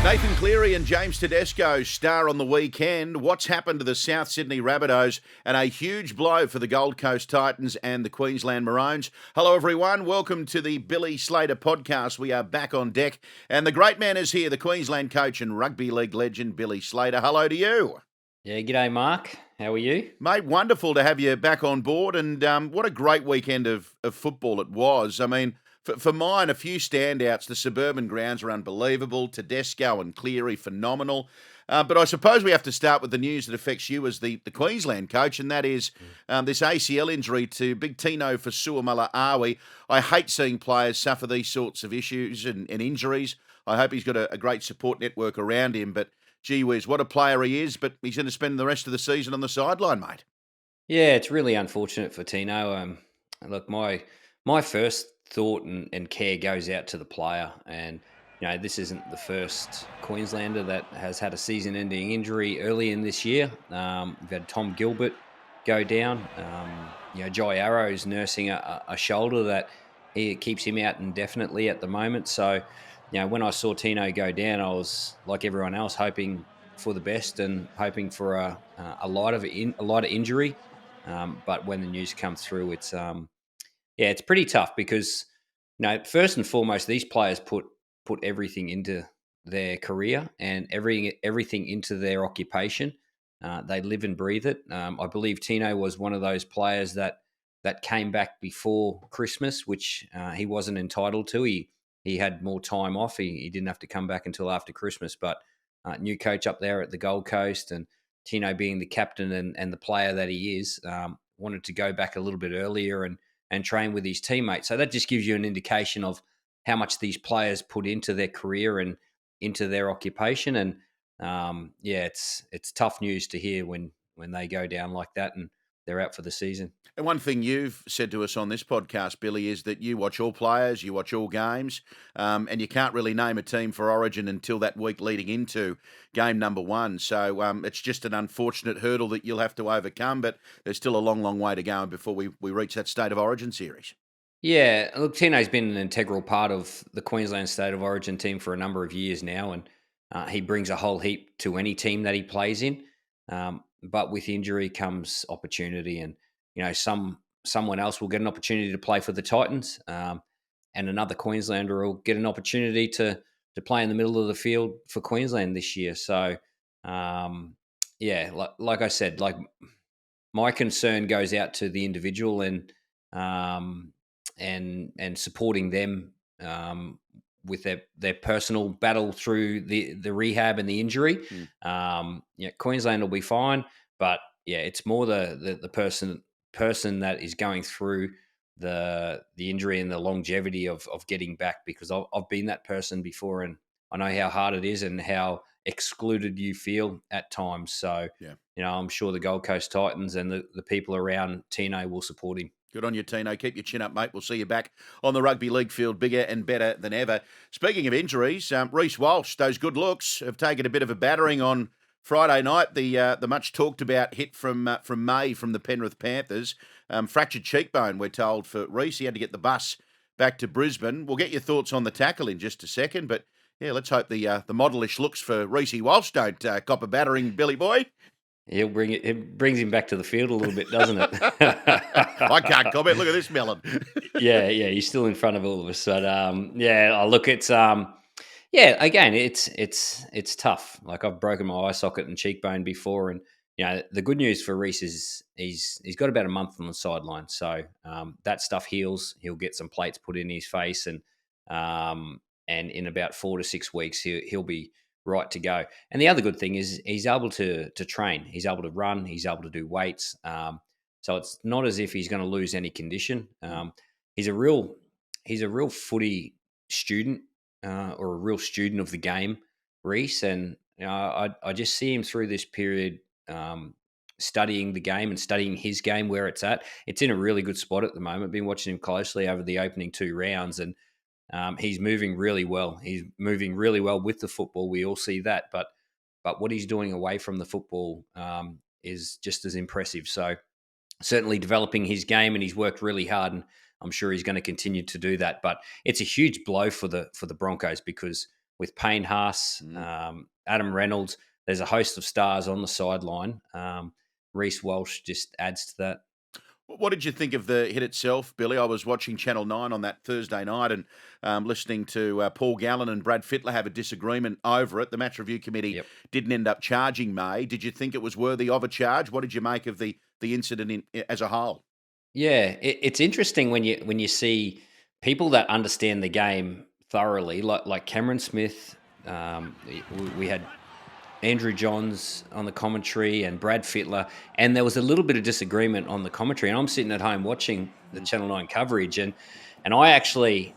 Nathan Cleary and James Tedesco star on the weekend. What's happened to the South Sydney Rabbitohs, and a huge blow for the Gold Coast Titans and the Queensland Maroons. Hello, everyone. Welcome to the Billy Slater Podcast. We are back on deck, and the great man is here, the Queensland coach and rugby league legend, Billy Slater. Hello to you. Yeah, g'day, Mark. How are you? Mate, wonderful to have you back on board, and what a great weekend of football it was. I mean, for mine, a few standouts. The suburban grounds are unbelievable. Tedesco and Cleary, phenomenal. But I suppose we have to start with the news that affects you as the Queensland coach, and that is this ACL injury to big Tino for Suamala-Awi. I hate seeing players suffer these sorts of issues and injuries. I hope he's got a great support network around him, but gee whiz, what a player he is, but he's going to spend the rest of the season on the sideline, mate. Yeah, it's really unfortunate for Tino. Look, my first thought and care goes out to the player, and this isn't the first Queenslander that has had a season-ending injury early in this year. We've had Tom Gilbert go down. Jai Arrow's nursing a shoulder that keeps him out indefinitely at the moment. So, when I saw Tino go down, I was like everyone else, hoping for the best and hoping for a lot of injury. But when the news comes through, it's pretty tough because, first and foremost, these players put everything into their career and everything into their occupation. They live and breathe it. I believe Tino was one of those players that came back before Christmas, which he wasn't entitled to. He had more time off. He didn't have to come back until after Christmas. But new coach up there at the Gold Coast, and Tino being the captain and the player that he is, wanted to go back a little bit earlier and train with his teammates. So that just gives you an indication of how much these players put into their career and into their occupation. And it's tough news to hear when they go down like that and they're out for the season. And one thing you've said to us on this podcast, Billy, is that you watch all players, you watch all games, and you can't really name a team for Origin until that week leading into game number one. So it's just an unfortunate hurdle that you'll have to overcome, but there's still a long, long way to go before we reach that State of Origin series. Yeah, look, Tino's been an integral part of the Queensland State of Origin team for a number of years now, and he brings a whole heap to any team that he plays in. But with injury comes opportunity, and someone else will get an opportunity to play for the Titans, and another Queenslander will get an opportunity to play in the middle of the field for Queensland this year. So, like I said, like my concern goes out to the individual and supporting them with their personal battle through the rehab and the injury. Queensland will be fine, but it's more the person that is going through the injury and the longevity of getting back, because I've been that person before, and I know how hard it is and how excluded you feel at times. So, I'm sure the Gold Coast Titans and the people around Tino will support him. Good on you, Tino. Keep your chin up, mate. We'll see you back on the rugby league field, bigger and better than ever. Speaking of injuries, Reece Walsh, those good looks have taken a bit of a battering on Friday night. The much talked about hit from May from the Penrith Panthers, fractured cheekbone, we're told, for Reece. He had to get the bus back to Brisbane. We'll get your thoughts on the tackle in just a second, but let's hope the modelish looks for Reece Walsh don't cop a battering, Billy boy. It brings him back to the field a little bit, doesn't it? I can't comment. Look at this melon. Yeah, he's still in front of all of us. But look, it's again, it's tough. Like, I've broken my eye socket and cheekbone before, and the good news for Reece is he's got about a month on the sideline, so that stuff heals. He'll get some plates put in his face, and in about 4 to 6 weeks he'll be right to go. And the other good thing is he's able to train. He's able to run. He's able to do weights. So it's not as if he's going to lose any condition. He's a real footy student, or a real student of the game, Reece. And I just see him through this period studying the game and studying his game, where it's at. It's in a really good spot at the moment. Been watching him closely over the opening 2 rounds, and he's moving really well. He's moving really well with the football. We all see that, but what he's doing away from the football is just as impressive. So certainly developing his game, and he's worked really hard, and I'm sure he's going to continue to do that. But it's a huge blow for the Broncos, because with Payne Haas, Adam Reynolds. There's a host of stars on the sideline. Reece Walsh just adds to that. What did you think of the hit itself, Billy? I was watching Channel 9 on that Thursday night and listening to Paul Gallen and Brad Fittler have a disagreement over it. The match review committee didn't end up charging May. Did you think it was worthy of a charge? What did you make of the incident as a whole? Yeah, it's interesting when you see people that understand the game thoroughly, like Cameron Smith. We had Andrew Johns on the commentary and Brad Fittler, and there was a little bit of disagreement on the commentary. And I'm sitting at home watching the Channel 9 coverage, and I actually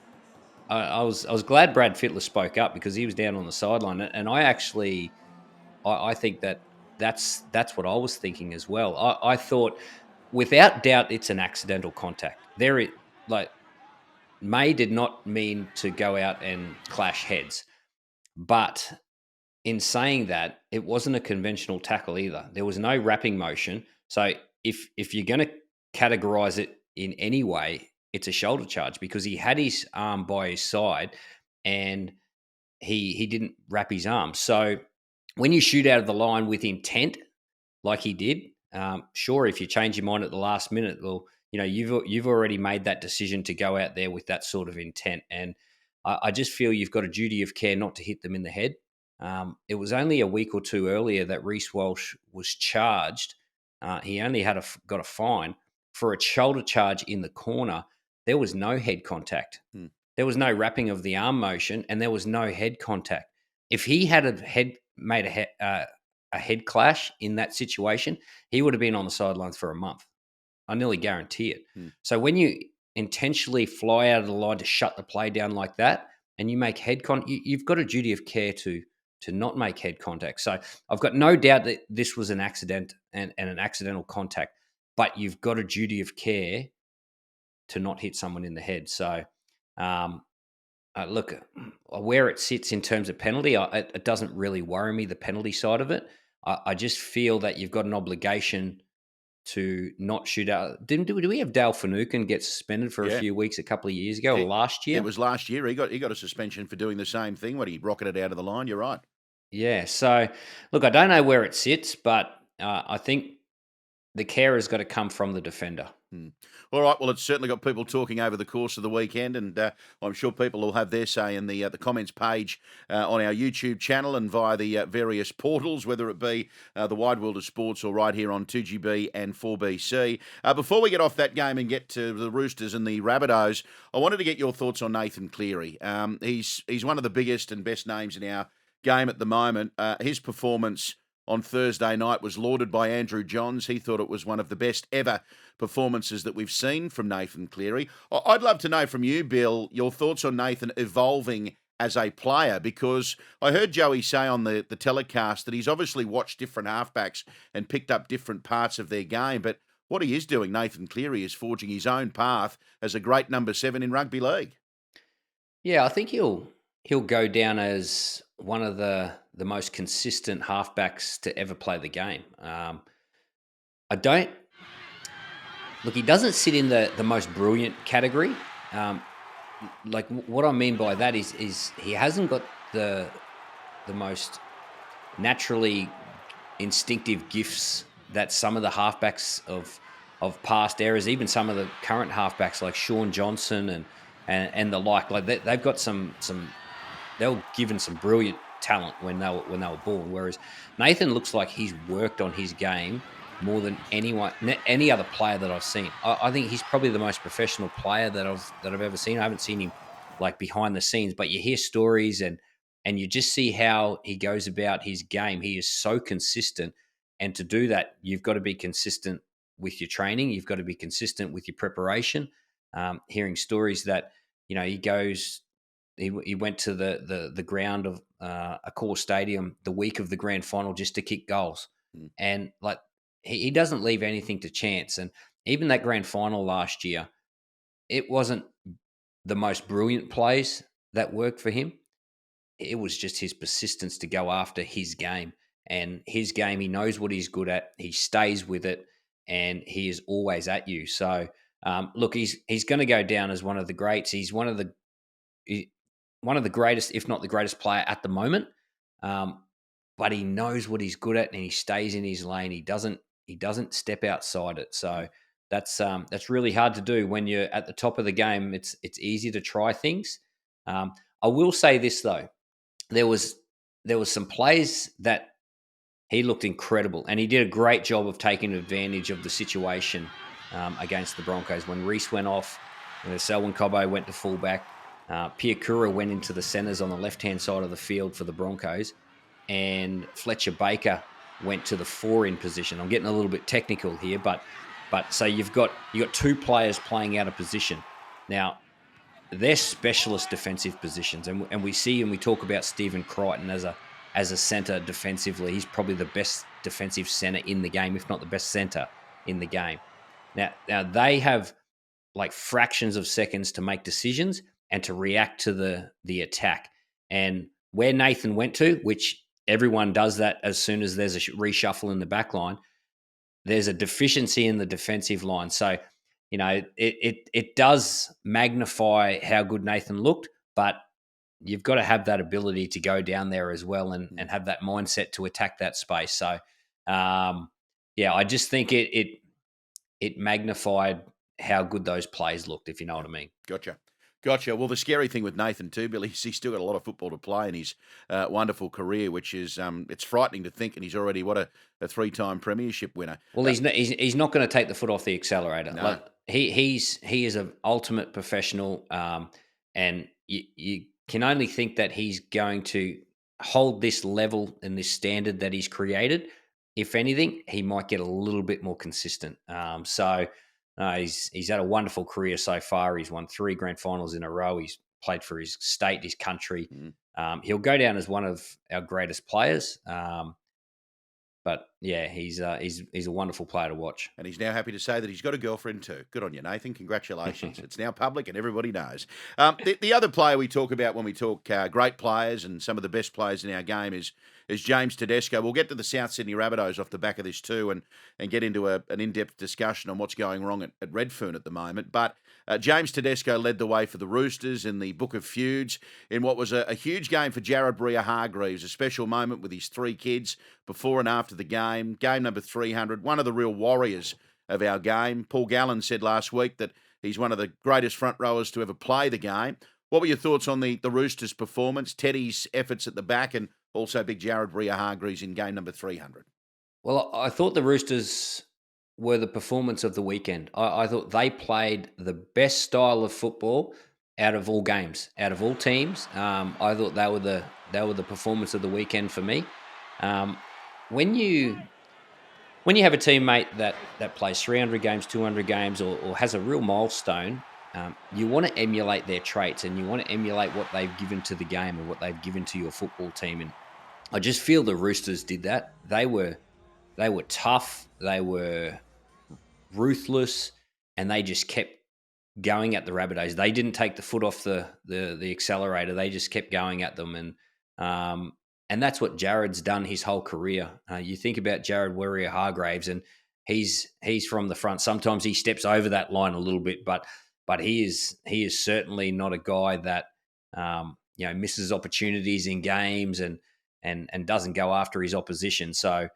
I was glad Brad Fittler spoke up because he was down on the sideline, and I think that's what I was thinking as well. I thought without doubt it's an accidental contact. May did not mean to go out and clash heads, but in saying that, it wasn't a conventional tackle either. There was no wrapping motion. So if you're going to categorize it in any way, it's a shoulder charge because he had his arm by his side and he didn't wrap his arm. So when you shoot out of the line with intent, like he did, sure, if you change your mind at the last minute, well, you've already made that decision to go out there with that sort of intent. And I just feel you've got a duty of care not to hit them in the head. It was only a week or two earlier that Reece Walsh was charged. He only got a fine for a shoulder charge in the corner. There was no head contact. There was no wrapping of the arm motion, and there was no head contact. If he had made a head clash in that situation, he would have been on the sidelines for a month. I nearly guarantee it. So when you intentionally fly out of the line to shut the play down like that, and you make head contact, you've got a duty of care to not make head contact. So I've got no doubt that this was an accident and an accidental contact, but you've got a duty of care to not hit someone in the head. So look, where it sits in terms of penalty, it doesn't really worry me, the penalty side of it. I just feel that you've got an obligation to not shoot out. Do we have Dale Finucane get suspended for a few weeks a couple of years ago or last year? It was last year. He got a suspension for doing the same thing when he rocketed out of the line. You're right. Yeah. So, look, I don't know where it sits, but I think the care has got to come from the defender. All right. Well, it's certainly got people talking over the course of the weekend, and I'm sure people will have their say in the comments page on our YouTube channel and via the various portals, whether it be the Wide World of Sports or right here on 2GB and 4BC. Before we get off that game and get to the Roosters and the Rabbitohs, I wanted to get your thoughts on Nathan Cleary. He's one of the biggest and best names in our game at the moment. His performance on Thursday night was lauded by Andrew Johns. He thought it was one of the best ever performances that we've seen from Nathan Cleary. I'd love to know from you, Bill, your thoughts on Nathan evolving as a player, because I heard Joey say on the telecast that he's obviously watched different halfbacks and picked up different parts of their game, but what he is doing, Nathan Cleary, is forging his own path as a great number 7 in rugby league. Yeah, I think he'll go down as one of the most consistent halfbacks to ever play the game. He doesn't sit in the most brilliant category. What I mean by that is he hasn't got the most naturally instinctive gifts that some of the halfbacks of past eras, even some of the current halfbacks like Sean Johnson and the like they've got some they were given some brilliant talent when they were born. Whereas Nathan looks like he's worked on his game more than any other player that I've seen. I think he's probably the most professional player that I've ever seen. I haven't seen him like behind the scenes, but you hear stories and you just see how he goes about his game. He is so consistent, and to do that, you've got to be consistent with your training. You've got to be consistent with your preparation. Hearing stories that he went to the ground of a core stadium the week of the grand final just to kick goals. And he doesn't leave anything to chance. And even that grand final last year, it wasn't the most brilliant plays that worked for him. It was just his persistence to go after his game. And his game, he knows what he's good at. He stays with it, and he is always at you. So, look, he's going to go down as one of the greats. He's one of the one of the greatest, if not the greatest player at the moment. But he knows what he's good at, and he stays in his lane. He doesn't step outside it. So that's really hard to do when you're at the top of the game. It's easy to try things. I will say this though, there was some plays that he looked incredible, and he did a great job of taking advantage of the situation against the Broncos. When Reece went off, and Selwyn Cobbo went to fullback, Piakura went into the centres on the left-hand side of the field for the Broncos, and Fletcher Baker went to the 4-in position. I'm getting a little bit technical here, but so you've got 2 players playing out of position. Now, they're specialist defensive positions, and we see and we talk about Stephen Crichton as a centre defensively. He's probably the best defensive centre in the game, if not the best centre in the game. Now they have like fractions of seconds to make decisions and to react to the attack. And where Nathan went to, which everyone does that as soon as there's a reshuffle in the back line, there's a deficiency in the defensive line. So, it does magnify how good Nathan looked, but you've got to have that ability to go down there as well and have that mindset to attack that space. So, I just think it magnified how good those plays looked, if you know what I mean. Gotcha. Well, the scary thing with Nathan too, Billy, is he's still got a lot of football to play in his wonderful career, which is it's frightening to think, and he's already a 3-time premiership winner. Well, he's not going to take the foot off the accelerator. No. Like he is an ultimate professional, and you can only think that he's going to hold this level and this standard that he's created. If anything, he might get a little bit more consistent. He's had a wonderful career so far. He's won 3 grand finals in a row. He's played for his state, his country. He'll go down as one of our greatest players. But yeah, he's a wonderful player to watch. And he's now happy to say that he's got a girlfriend too. Good on you, Nathan. Congratulations. It's now public and everybody knows. The other player we talk about when we talk great players and some of the best players in our game is James Tedesco. We'll get to the South Sydney Rabbitohs off the back of this too and get into an in-depth discussion on what's going wrong at Redfern at the moment. But James Tedesco led the way for the Roosters in the Book of Feuds in what was a huge game for Jared Bria-Hargreaves, a special moment with his 3 kids before and after the game number 300, one of the real warriors of our game. Paul Gallen said last week that he's one of the greatest front rowers to ever play the game. What were your thoughts on the Roosters' performance, Teddy's efforts at the back, and also big Jared Bria-Hargreaves in game number 300? Well, I thought the Roosters were the performance of the weekend. I thought they played the best style of football out of all games, out of all teams. I thought they were the performance of the weekend for me. When you have a teammate that plays 300 games, 200 games, or has a real milestone, you want to emulate their traits, and you want to emulate what they've given to the game and what they've given to your football team. And I just feel the Roosters did that. They were tough. They were ruthless, and they just kept going at the Rabbitohs. They didn't take the foot off the accelerator. They just kept going at them, and that's what Jared's done his whole career. You think about Jared Bria-Hargreaves, and he's from the front. Sometimes he steps over that line a little bit, but he is certainly not a guy that misses opportunities in games and doesn't go after his opposition. So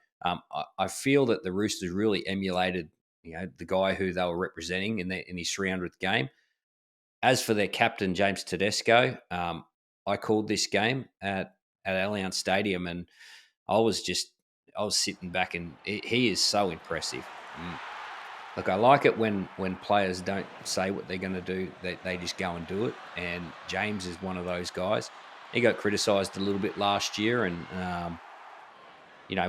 I feel that the Roosters really emulated the guy who they were representing in his 300th game. As for their captain, James Tedesco, I called this game at Allianz Stadium, and I was sitting back, and he is so impressive. Look, I like it when players don't say what they're going to do; they just go and do it. And James is one of those guys. He got criticised a little bit last year, and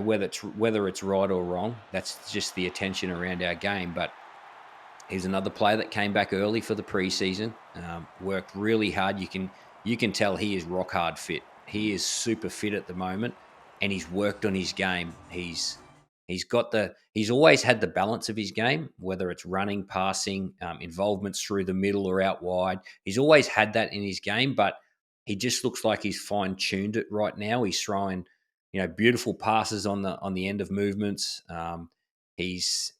whether it's right or wrong, that's just the attention around our game. But he's another player that came back early for the preseason, worked really hard. You can tell he is rock hard fit. He is super fit at the moment, and he's worked on his game. He's always had the balance of his game, whether it's running, passing, involvements through the middle or out wide. He's always had that in his game, but he just looks like he's fine-tuned it right now. He's throwing, beautiful passes on the end of movements. He's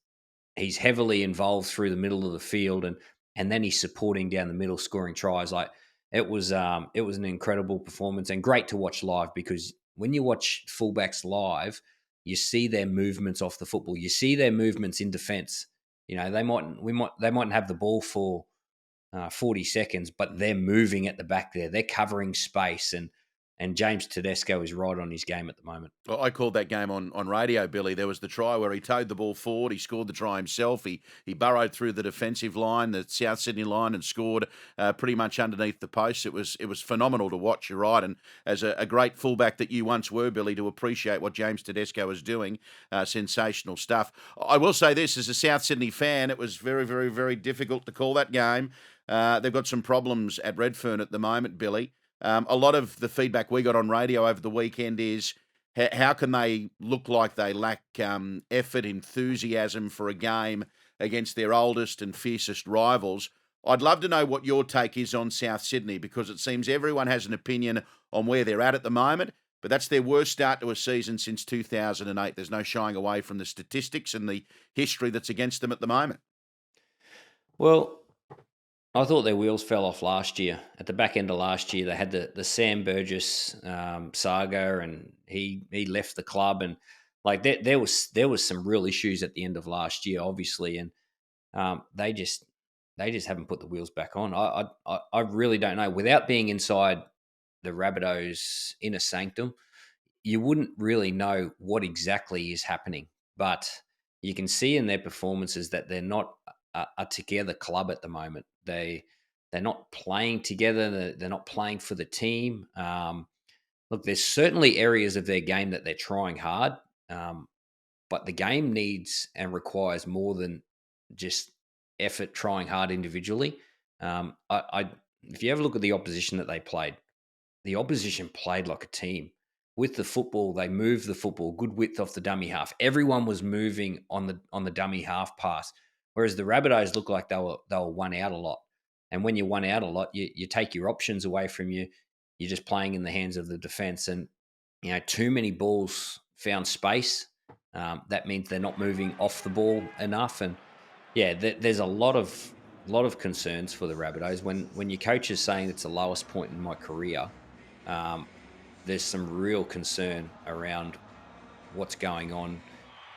heavily involved through the middle of the field, and then he's supporting down the middle, scoring tries. Like it was an incredible performance and great to watch live, because when you watch fullbacks live, you see their movements off the football. You see their movements in defence. They mightn't have the ball for 40 seconds, but they're moving at the back there. They're covering space, and James Tedesco is right on his game at the moment. Well, I called that game on radio, Billy. There was the try where he towed the ball forward. He scored the try himself. He burrowed through the defensive line, the South Sydney line, and scored pretty much underneath the post. It was phenomenal to watch. You're right, and as a great fullback that you once were, Billy, to appreciate what James Tedesco was doing, sensational stuff. I will say this, as a South Sydney fan, it was very, very, very difficult to call that game. They've got some problems at Redfern at the moment, Billy. A lot of the feedback we got on radio over the weekend is how can they look like they lack effort, enthusiasm for a game against their oldest and fiercest rivals. I'd love to know what your take is on South Sydney, because it seems everyone has an opinion on where they're at the moment, but that's their worst start to a season since 2008. There's no shying away from the statistics and the history that's against them at the moment. Well, I thought their wheels fell off last year. At the back end of last year, they had the Sam Burgess saga, and he left the club, and like there was some real issues at the end of last year, obviously, and they just haven't put the wheels back on. I really don't know. Without being inside the Rabbitohs inner sanctum, you wouldn't really know what exactly is happening, but you can see in their performances that they're not a together club at the moment. They're not playing together. They're not playing for the team. Look, there's certainly areas of their game that they're trying hard, but the game needs and requires more than just effort, trying hard individually. If you ever look at the opposition that they played, the opposition played like a team. With the football, they moved the football, good width off the dummy half. Everyone was moving on the dummy half pass. Whereas the Rabbitohs look like they were one out a lot. And when you're one out a lot, you take your options away from you. You're just playing in the hands of the defence. And, too many balls found space. That means they're not moving off the ball enough. And, yeah, there's a lot of concerns for the Rabbitohs. When your coach is saying it's the lowest point in my career, there's some real concern around what's going on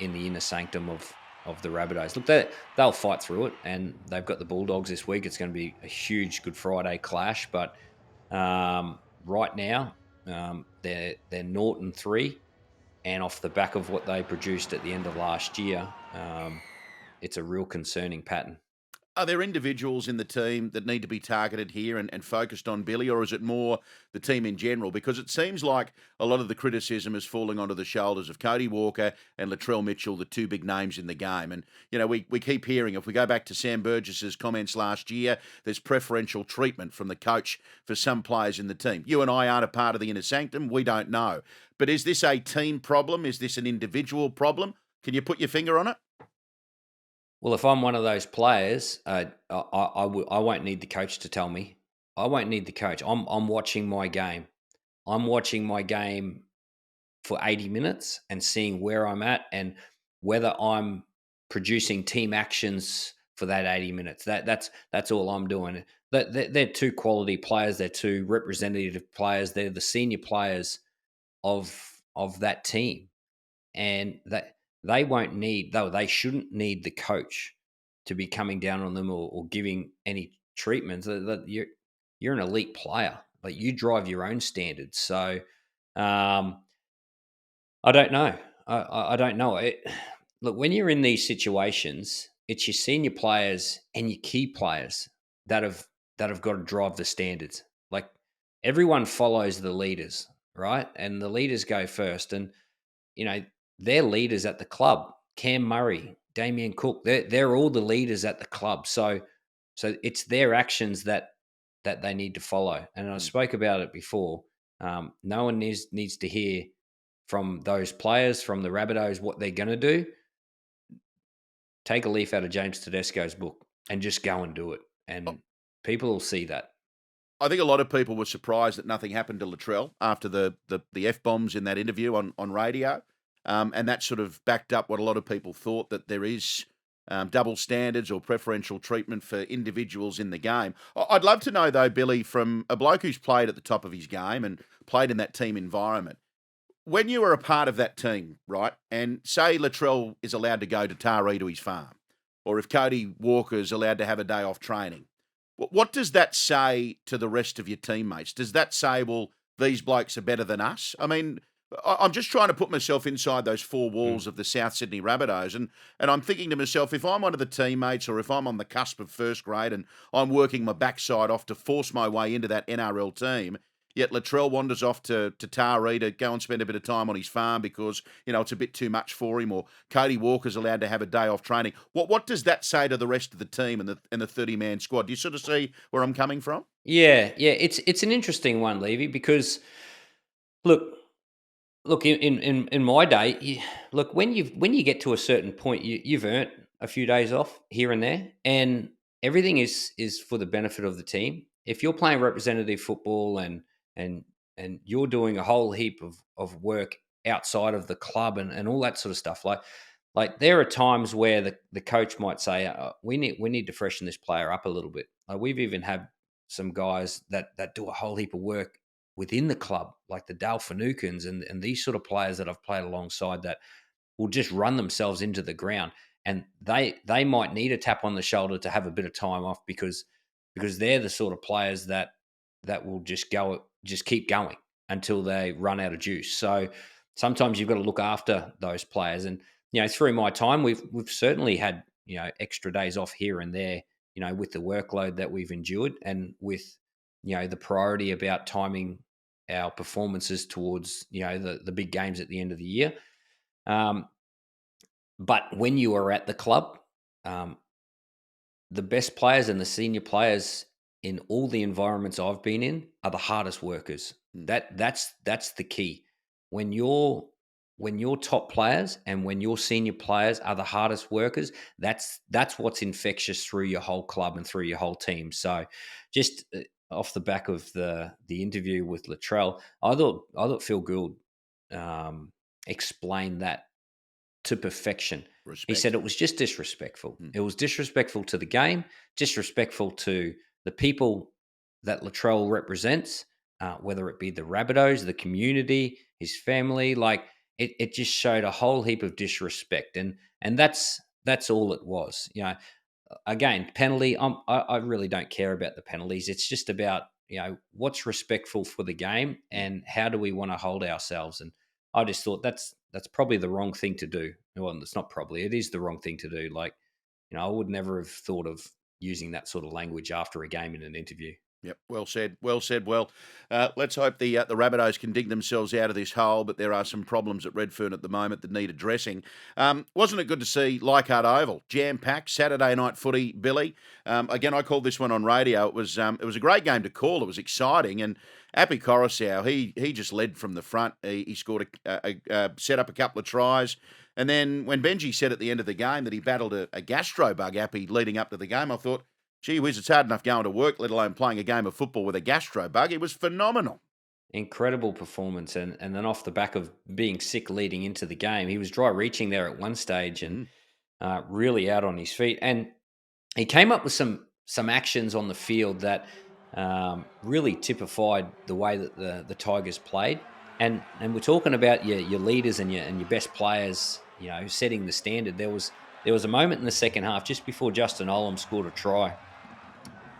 in the inner sanctum of the Rabbitohs. Look, they'll fight through it, and they've got the Bulldogs this week. It's going to be a huge Good Friday clash, but right now they're 0-3, and off the back of what they produced at the end of last year, it's a real concerning pattern. Are there individuals in the team that need to be targeted here and focused on, Billy, or is it more the team in general? Because it seems like a lot of the criticism is falling onto the shoulders of Cody Walker and Latrell Mitchell, the two big names in the game. And, we keep hearing, if we go back to Sam Burgess's comments last year, there's preferential treatment from the coach for some players in the team. You and I aren't a part of the inner sanctum. We don't know. But is this a team problem? Is this an individual problem? Can you put your finger on it? Well, if I'm one of those players, I won't need the coach to tell me. I won't need the coach. I'm watching my game. I'm watching my game for 80 minutes and seeing where I'm at and whether I'm producing team actions for that 80 minutes. That's all I'm doing. They're two quality players. They're two representative players. They're the senior players of that team, and that. They won't need, though they shouldn't need the coach to be coming down on them or giving any treatments. You're an elite player, but you drive your own standards. So I don't know. I don't know. Look, when you're in these situations, it's your senior players and your key players that have got to drive the standards. Like, everyone follows the leaders, right? And the leaders go first. And, they're leaders at the club. Cam Murray, Damien Cook, they're all the leaders at the club. So it's their actions that they need to follow. And I spoke about it before. No one needs to hear from those players, from the Rabbitohs, what they're going to do. Take a leaf out of James Tedesco's book and just go and do it. And people will see that. I think a lot of people were surprised that nothing happened to Latrell after the F-bombs in that interview on radio. And that sort of backed up what a lot of people thought, that there is double standards or preferential treatment for individuals in the game. I'd love to know, though, Billy, from a bloke who's played at the top of his game and played in that team environment, when you were a part of that team, right, and say Latrell is allowed to go to Taree to his farm, or if Cody Walker's allowed to have a day off training, what does that say to the rest of your teammates? Does that say, well, these blokes are better than us? I mean, I'm just trying to put myself inside those four walls of the South Sydney Rabbitohs, and I'm thinking to myself, if I'm one of the teammates or if I'm on the cusp of first grade and I'm working my backside off to force my way into that NRL team, yet Latrell wanders off to Taree to go and spend a bit of time on his farm because, it's a bit too much for him, or Cody Walker's allowed to have a day off training. What does that say to the rest of the team and the 30-man squad? Do you sort of see where I'm coming from? Yeah. It's an interesting one, Levy, because look, in my day, look, when you get to a certain point, you've earned a few days off here and there, and everything is for the benefit of the team. If you're playing representative football and you're doing a whole heap of work outside of the club and all that sort of stuff, like there are times where the coach might say, we need to freshen this player up a little bit. Like we've even had some guys that do a whole heap of work within the club, like the Dale Fanukins and these sort of players that I've played alongside that will just run themselves into the ground. And they might need a tap on the shoulder to have a bit of time off because they're the sort of players that will just keep going until they run out of juice. So sometimes you've got to look after those players. And, through my time, we've certainly had, extra days off here and there, with the workload that we've endured and with, the priority about timing our performances towards, the big games at the end of the year. But when you are at the club, the best players and the senior players in all the environments I've been in are the hardest workers. That's the key. When your top players and when your senior players are the hardest workers, that's what's infectious through your whole club and through your whole team. So, just off the back of the interview with Latrell, I thought Phil Gould explained that to perfection. Respect. He said it was just disrespectful. It was disrespectful to the game, disrespectful to the people that Latrell represents, whether it be the Rabbitohs, the community, his family. Like it just showed a whole heap of disrespect, and that's all it was. Again, penalty. I really don't care about the penalties. It's just about what's respectful for the game and how do we want to hold ourselves. And I just thought that's probably the wrong thing to do. Well, it's not probably. It is the wrong thing to do. Like, I would never have thought of using that sort of language after a game in an interview. Yep, well said. Well said. Well, let's hope the Rabbitohs can dig themselves out of this hole, but there are some problems at Redfern at the moment that need addressing. Wasn't it good to see Leichhardt Oval jam-packed Saturday night footy, Billy? Again, I called this one on radio. It was a great game to call. It was exciting, and Api Coruscant, he just led from the front. He scored set up a couple of tries. And then when Benji said at the end of the game that he battled a gastro bug, Api, leading up to the game, I thought, gee whiz, it's hard enough going to work, let alone playing a game of football with a gastro bug. It was phenomenal. Incredible performance. And then off the back of being sick leading into the game, he was dry reaching there at one stage and really out on his feet. And he came up with some actions on the field that really typified the way that the Tigers played. And we're talking about your leaders and your best players, setting the standard. There was a moment in the second half just before Justin Olam scored a try.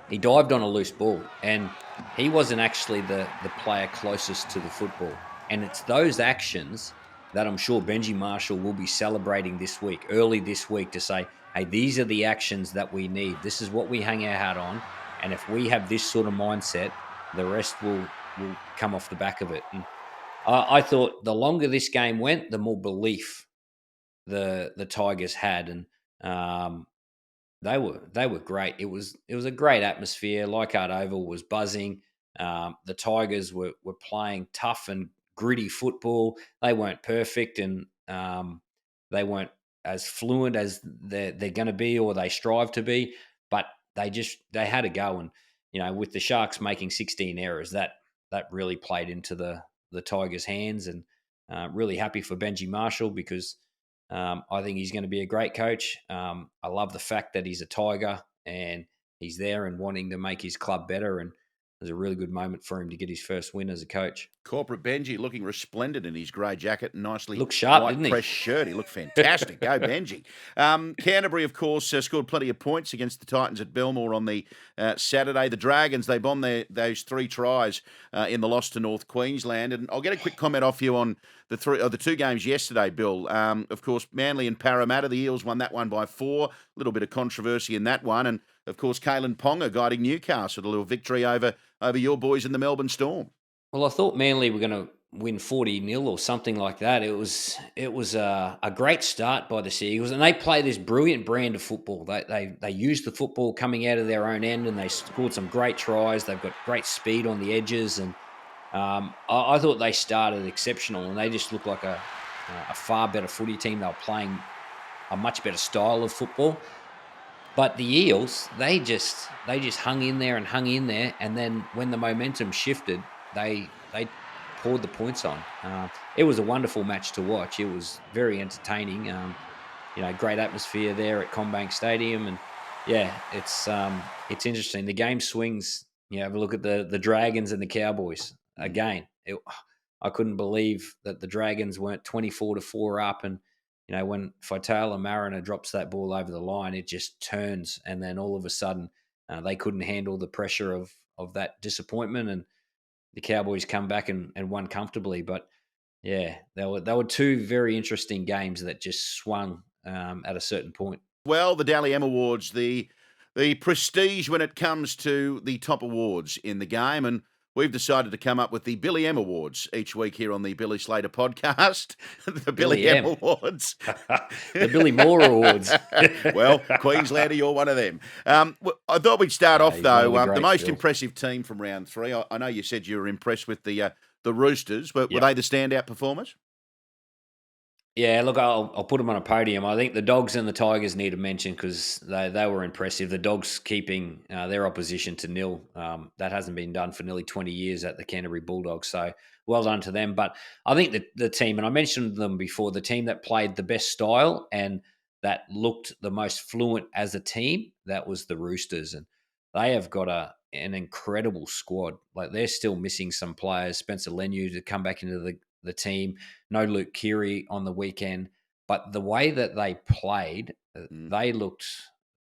He dived on a loose ball, and he wasn't actually the player closest to the football. And it's those actions that I'm sure Benji Marshall will be celebrating early this week, to say, hey, these are the actions that we need. This is what we hang our hat on. And if we have this sort of mindset, the rest will come off the back of it. And I thought the longer this game went, the more belief the Tigers had, and they were great. It was a great atmosphere. Leichhardt Oval was buzzing. The Tigers were playing tough and gritty football. They weren't perfect, and they weren't as fluent as they're going to be or they strive to be. But they had a go, and with the Sharks making 16 errors, that really played into the Tigers' hands. And really happy for Benji Marshall because I think he's going to be a great coach. I love the fact that he's a Tiger and he's there and wanting to make his club better. And it was a really good moment for him to get his first win as a coach. Corporate Benji looking resplendent in his grey jacket and nicely Looked sharp, white didn't he? pressed shirt. He looked fantastic. Go Benji. Canterbury, of course, scored plenty of points against the Titans at Belmore on the Saturday. The Dragons, they bombed those 3 tries in the loss to North Queensland. And I'll get a quick comment off you on the 2 games yesterday, Bill. Of course, Manly and Parramatta, the Eels won that one by 4. A little bit of controversy in that one. And, of course, Kalen Ponga guiding Newcastle to a little victory over your boys in the Melbourne Storm. Well, I thought Manly were going to win 40-0 or something like that. It was a great start by the Seagulls, and they play this brilliant brand of football. They use the football coming out of their own end, and they scored some great tries. They've got great speed on the edges, and I thought they started exceptional, and they just looked like a far better footy team. They were playing a much better style of football. But the Eels, they just hung in there, and then when the momentum shifted, they poured the points on. It was a wonderful match to watch. It was very entertaining. Great atmosphere there at CommBank Stadium, and yeah, it's interesting. The game swings. Have a look at the Dragons and the Cowboys again. I couldn't believe that the Dragons weren't 24-4 up, and when Faitala Mariner drops that ball over the line, it just turns, and then all of a sudden they couldn't handle the pressure of that disappointment, and the Cowboys come back and won comfortably. But yeah, they were 2 very interesting games that just swung at a certain point. Well, the Dally M Awards, the prestige when it comes to the top awards in the game, and we've decided to come up with the Billy M Awards each week here on the Billy Slater Podcast. The Billy M Awards. The Billy Moore Awards. Well, Queenslander, you're one of them. I thought we'd start off, though, the most impressive team from round 3. I know you said you were impressed with the Roosters, but were they the standout performers? Yeah, look, I'll put them on a podium. I think the Dogs and the Tigers need a mention because they were impressive. The Dogs keeping their opposition to 0. That hasn't been done for nearly 20 years at the Canterbury Bulldogs, so well done to them. But I think the team, and I mentioned them before, the team that played the best style and that looked the most fluent as a team, that was the Roosters. And they have got an incredible squad. Like, they're still missing some players. Spencer Leniu to come back into the team. No Luke Keary on the weekend. But the way that they played, they looked...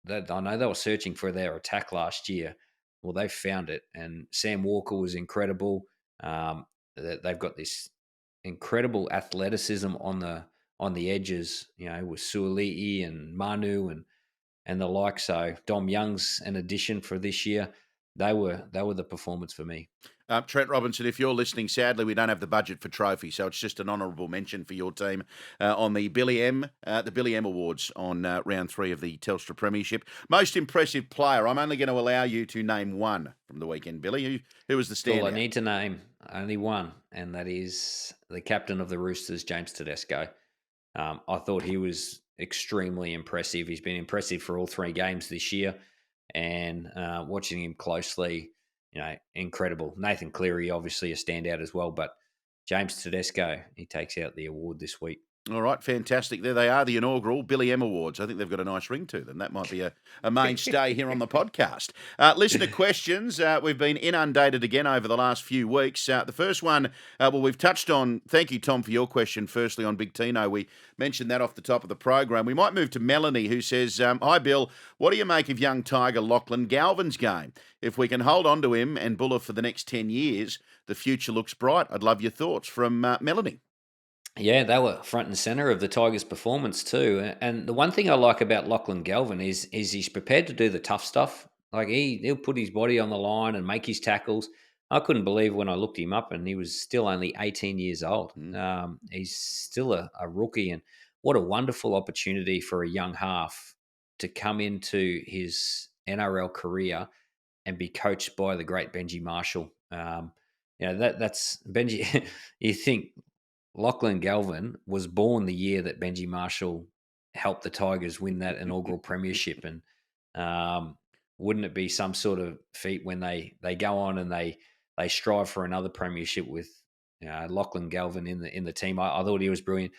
I know they were searching for their attack last year. Well, they found it. And Sam Walker was incredible. They've got this incredible athleticism on the edges, with Suoli'i and Manu and the like. So Dom Young's an addition for this year. They were the performance for me. Trent Robinson, if you're listening, sadly we don't have the budget for trophy, so it's just an honourable mention for your team on the Billy M Awards on round 3 of the Telstra Premiership. Most impressive player. I'm only going to allow you to name one from the weekend, Billy. Who was the standout? Well, I need to name only one, and that is the captain of the Roosters, James Tedesco. I thought he was extremely impressive. He's been impressive for all 3 games this year, and watching him closely, incredible. Nathan Cleary, obviously a standout as well, but James Tedesco, he takes out the award this week. All right, fantastic. There they are, the inaugural Billy M Awards. I think they've got a nice ring to them. That might be a mainstay here on the podcast. Listener questions. We've been inundated again over the last few weeks. The first one, we've touched on, thank you, Tom, for your question, firstly, on Big Tino. We mentioned that off the top of the program. We might move to Melanie, who says, hi, Bill. What do you make of young Tiger Lachlan Galvin's game? If we can hold on to him and Buller for the next 10 years, the future looks bright. I'd love your thoughts from Melanie. Yeah, they were front and center of the Tigers' performance too. And the one thing I like about Lachlan Galvin is he's prepared to do the tough stuff. Like, he'll put his body on the line and make his tackles. I couldn't believe when I looked him up and he was still only 18 years old. He's still a rookie, and what a wonderful opportunity for a young half to come into his NRL career and be coached by the great Benji Marshall. That's Benji. You think Lachlan Galvin was born the year that Benji Marshall helped the Tigers win that inaugural premiership, and wouldn't it be some sort of feat when they go on and they strive for another premiership with Lachlan Galvin in the team? I thought he was brilliant.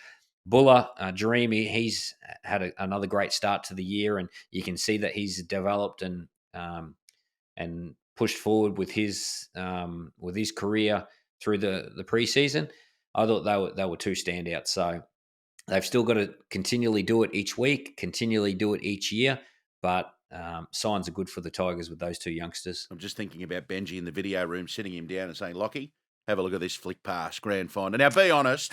Buller, Dream, he's had another great start to the year, and you can see that he's developed and pushed forward with his career through the preseason. I thought they were two standouts. So they've still got to continually do it each week, continually do it each year, but signs are good for the Tigers with those two youngsters. I'm just thinking about Benji in the video room, sitting him down and saying, Lockie, have a look at this flick pass, grand final. Now, be honest,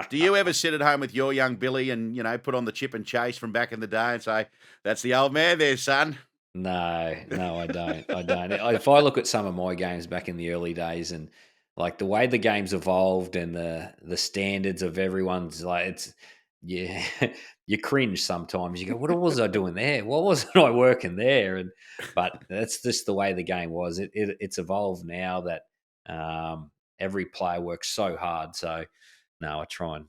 do you ever sit at home with your young Billy and, put on the chip and chase from back in the day and say, that's the old man there, son? No, I don't. I don't. If I look at some of my games back in the early days and like the way the game's evolved and the standards of everyone's you cringe sometimes. You go, what was I doing there? What wasn't I working there? But that's just the way the game was. It's evolved now that every player works so hard. So no, I try and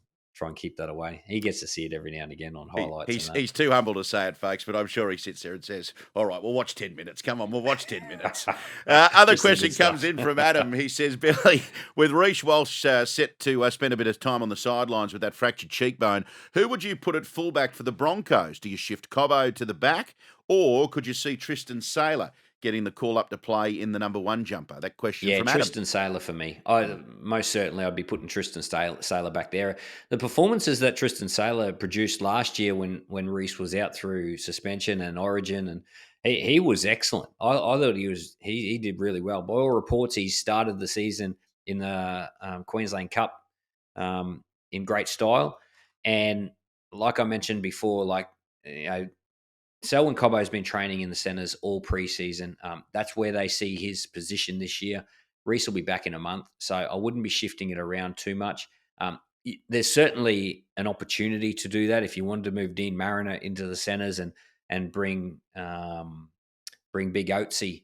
keep that away. He gets to see it every now and again on highlights. He's too humble to say it, folks, but I'm sure he sits there and says, all right, we'll watch 10 minutes. Come on, we'll watch 10 minutes. Other question comes in from Adam. He says, Billy, with Reece Walsh set to spend a bit of time on the sidelines with that fractured cheekbone, who would you put at fullback for the Broncos? Do you shift Cobbo to the back, or could you see Tristan Sailor getting the call up to play in the number one jumper? That question from Adam. Tristan Sailor for me. Most certainly I'd be putting Tristan Sailor back there. The performances that Tristan Sailor produced last year when Reece was out through suspension and Origin, and he was excellent. I thought he did really well. By all reports, he started the season in the Queensland Cup in great style. And like I mentioned before, Selwyn Cobbo's been training in the centres all preseason. That's where they see his position this year. Reece will be back in a month, so I wouldn't be shifting it around too much. There's certainly an opportunity to do that if you wanted to move Dean Mariner into the centres and bring Big Oatesy,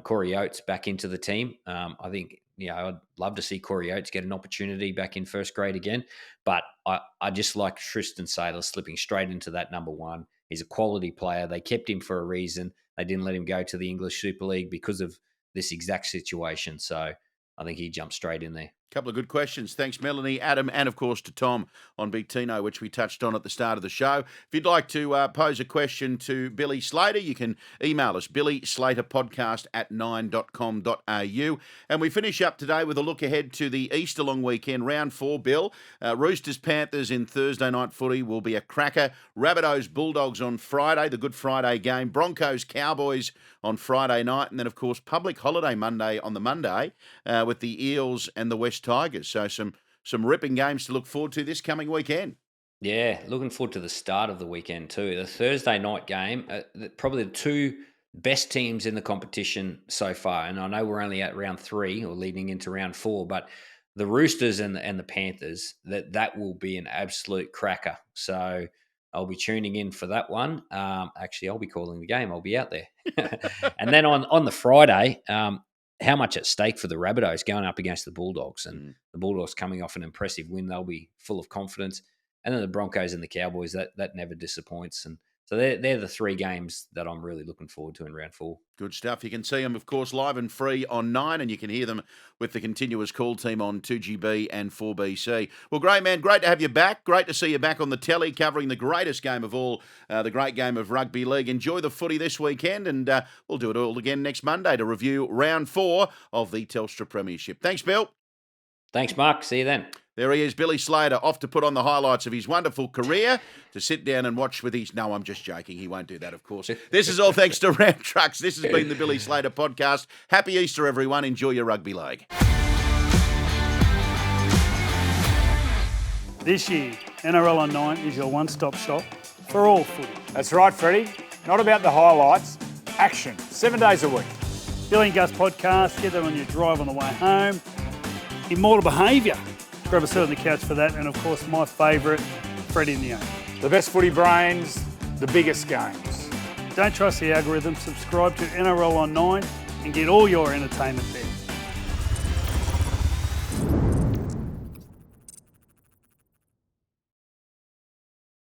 Corey Oates back into the team. I think I'd love to see Corey Oates get an opportunity back in first grade again, but I just like Tristan Sailor slipping straight into that number one. He's a quality player. They kept him for a reason. They didn't let him go to the English Super League because of this exact situation. So I think he jumped straight in there. Couple of good questions. Thanks, Melanie, Adam, and of course to Tom on Big Tino, which we touched on at the start of the show. If you'd like to pose a question to Billy Slater, you can email us, billyslaterpodcast@9.com.au. And we finish up today with a look ahead to the Easter long weekend, round 4, Bill. Roosters, Panthers in Thursday night footy will be a cracker. Rabbitohs, Bulldogs on Friday, the Good Friday game. Broncos, Cowboys on Friday night. And then, of course, public holiday Monday on the Monday with the Eels and the West Tigers. So some ripping games to look forward to this coming weekend. Yeah, looking forward to the start of the weekend too. The Thursday night game, probably the two best teams in the competition so far. And I know we're only at round 3 or leading into round 4, but the Roosters and the Panthers, that will be an absolute cracker. So I'll be tuning in for that one. Actually, I'll be calling the game. I'll be out there. And then on the Friday, how much at stake for the Rabbitohs going up against the Bulldogs, and the Bulldogs coming off an impressive win. They'll be full of confidence. And then the Broncos and the Cowboys, that never disappoints. And so they're the 3 games that I'm really looking forward to in round 4. Good stuff. You can see them, of course, live and free on 9, and you can hear them with the continuous call team on 2GB and 4BC. Well, great, man. Great to have you back. Great to see you back on the telly covering the greatest game of all, the great game of rugby league. Enjoy the footy this weekend, and we'll do it all again next Monday to review round 4 of the Telstra Premiership. Thanks, Bill. Thanks, Mark. See you then. There he is, Billy Slater, off to put on the highlights of his wonderful career to sit down and watch with his... No, I'm just joking. He won't do that, of course. This is all thanks to Ram Trucks. This has been the Billy Slater Podcast. Happy Easter, everyone. Enjoy your rugby league. This year, NRL on 9 is your one-stop shop for all footy. That's right, Freddie. Not about the highlights. Action. 7 days a week. Billy and Gus Podcast. Get that on your drive on the way home. Immortal Behaviour. Grab a seat on the couch for that. And, of course, my favourite, Freddie and the Owner. The best footy brains, the biggest games. Don't trust the algorithm. Subscribe to NRL on 9 and get all your entertainment there.